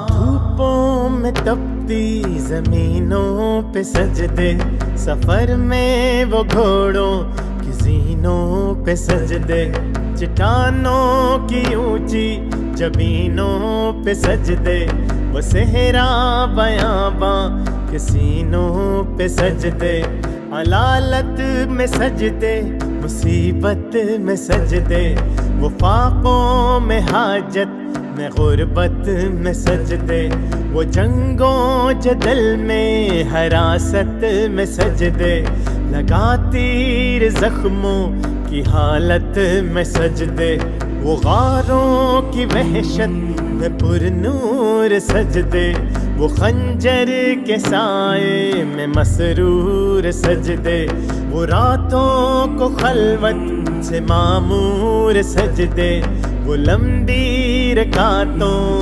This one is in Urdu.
دھوپوں میں تپتی زمینوں پہ سجدے، سفر میں وہ گھوڑوں کی زینوں پہ سجدے، چٹانوں کی اونچی جبینوں پہ سجدے، وہ صحرا بیاباں کے سینوں پہ سجدے، علالت میں سجدے، مصیبت میں سجدے، وہ فاقوں میں حاجت میں غربت میں سجدے، وہ جنگوں جدل میں حراست میں سجدے، لگا تیر زخموں کی حالت میں سجدے، وہ غاروں کی وحشت میں پر نور سجدے، وہ خنجر کے سائے میں مسرور سجدے، وہ راتوں کو خلوت سے معمور سجدے، وہ لمبی رکعتوں